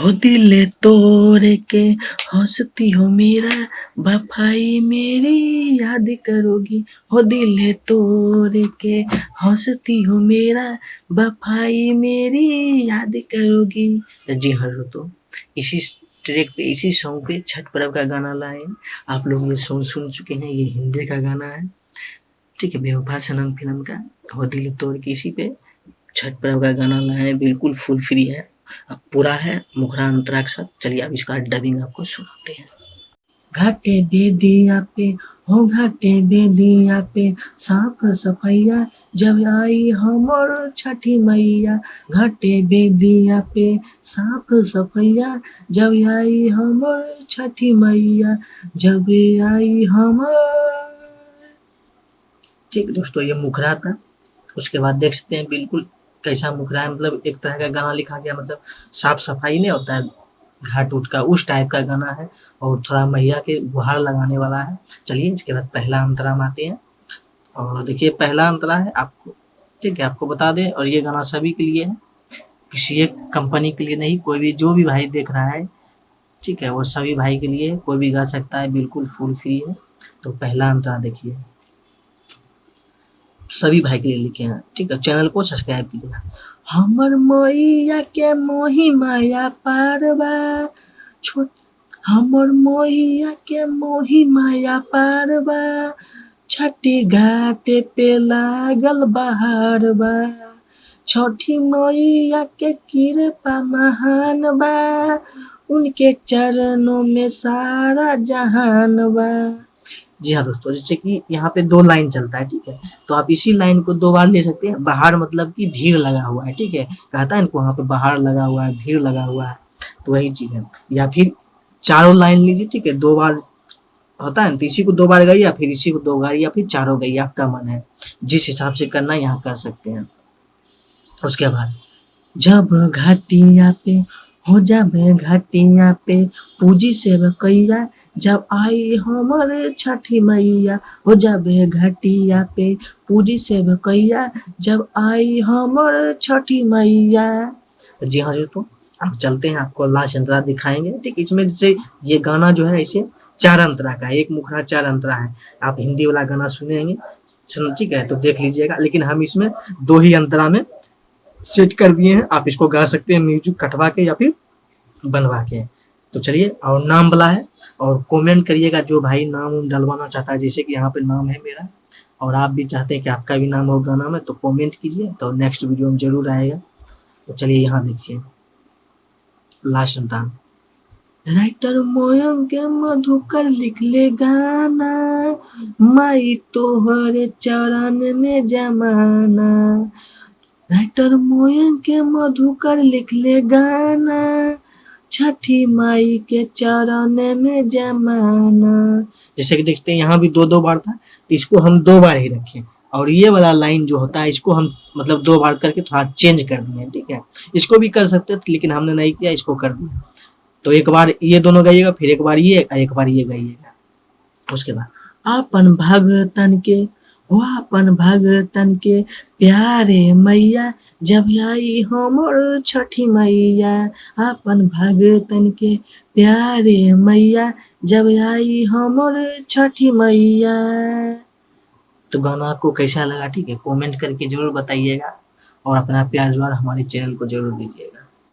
हो दिल तोड़ के हंसती हो मेरा, वफाई मेरी याद करोगी। हो दिल तोड़ के हंसती हो मेरा, वफाई मेरी याद करोगी। तो जी हाँ दोस्तों, इसी ट्रैक पे, इसी सॉन्ग पे छठ पर्व का गाना लाए। आप लोग ये सॉन्ग सुन चुके हैं, ये हिंदी का गाना है, ठीक है, बेवफा सनम फिल्म का। हो दिल तोड़ के इसी पे छठ पर्व का गाना लाए हैं, बिल्कुल फुल फ्री है, अब पूरा है मुखरा अंतरा के साथ। चलिए अब इसका डबिंग आपको सुनाते हैं। घाटे बेदिया पे, हो घाटे बेदिया पे, साफ सफैया जब आई हमर छठी मैया। घाटे बेदिया पे, साफ सफैया जब आई हमर छठी मैया, जब आई हमर। ठीक दोस्तों, ये मुखरा था। उसके बाद देख सकते हैं बिल्कुल कैसा मुखरा है, मतलब एक तरह का गाना लिखा गया, मतलब साफ सफाई नहीं होता है घाट उठ का, उस टाइप का गाना है, और थोड़ा मैया के गुहार लगाने वाला है। चलिए इसके बाद पहला अंतरा में आते हैं, और देखिए पहला अंतरा है आपको, ठीक है, आपको बता दें, और ये गाना सभी के लिए है, किसी एक कंपनी के लिए नहीं, कोई भी जो भी भाई देख रहा है, ठीक है, वो सभी भाई के लिए, कोई भी गा सकता है, बिल्कुल फुल फ्री है। तो पहला अंतरा देखिए, सभी भाई के लिए लिखे हैं, ठीक है, चैनल को सब्सक्राइब कीजिएगा। हमर मैया के मोही माया पारबा, छोट हमर मैया के मोही माया पारबा, छठी घाटे पे लागल बहार बा, छठी मैया के कृपा महान बा, उनके चरणों में सारा जहान बा। जी हाँ दोस्तों, जैसे कि यहाँ पे 2 लाइन चलता है, ठीक है, तो आप इसी लाइन को 2 बार ले सकते हैं। बाहर मतलब कि भीड़ लगा हुआ है, ठीक है, कहता है इनको वहाँ पे बाहर लगा हुआ है, भीड़ लगा हुआ है, तो वही चीज़ है। या फिर चारों लाइन लीजिए, ठीक है, 2 बार होता है, तो इसी को 2 बार गाइए, या फिर इसी को 2 गाइए, या फिर चारों गाइए, आपका मन है, जिस हिसाब से करना है यहाँ कर सकते हैं। उसके बाद जब घाटिया पे, हो जब घाटिया पे, पूजी सेवकैया जब आई हमर छठी मैया। हो जब घाटिया पे, पूजी सेवकैया जब आई हमर छठी मैया। जी हाँ दोस्तों, अब चलते हैं, आपको लास्ट अंतरा दिखाएंगे, ठीक, इसमें जैसे ये गाना जो है इसे 4 अंतरा का है, एक मुखरा 4 अंतरा है। आप हिंदी वाला गाना सुनेंगे, ठीक है, तो देख लीजिएगा, लेकिन हम इसमें 2 ही अंतरा में सेट कर दिए हैं, आप इसको गा सकते हैं म्यूजिक कटवा के या फिर बनवा के। तो चलिए, और नाम वाला है, और कमेंट करिएगा जो भाई नाम डलवाना चाहता है, जैसे कि यहाँ पे नाम है मेरा, और आप भी चाहते हैं कि आपका भी नाम हो गाना में, तो कमेंट कीजिए, तो नेक्स्ट वीडियो में जरूर आएगा। तो चलिए यहाँ देखिए लास्ट संतान। राइटर मयंक के मधुकर लिख ले गाना, माई तोहरे चरण में जमाना। राइटर मयंक के मधुकर लिख ले गाना, छठी माई के चरण में जमाना। जैसे कि देखते हैं यहाँ भी 2-2 बार था, तो इसको हम 2 बार ही रखें, और ये वाला लाइन जो होता है इसको हम मतलब 2 बार करके थोड़ा चेंज कर दिए, ठीक है, इसको भी कर सकते थे, लेकिन हमने नहीं किया, इसको कर दिया। तो एक बार ये दोनों गाइएगा, फिर एक बार ये, एक बार ये गाइएगा। उसके बाद अपन भगतन के, हो अपन भगतन के प्यारे मैया जब आई हमर छठी मैया। अपन भगतन के प्यारे मैया जब आई हमर छठी मैया। तो गाना आपको कैसा लगा, ठीक है, कमेंट करके जरूर बताइएगा, और अपना प्यार दुलार हमारे चैनल को जरूर दीजिएगा।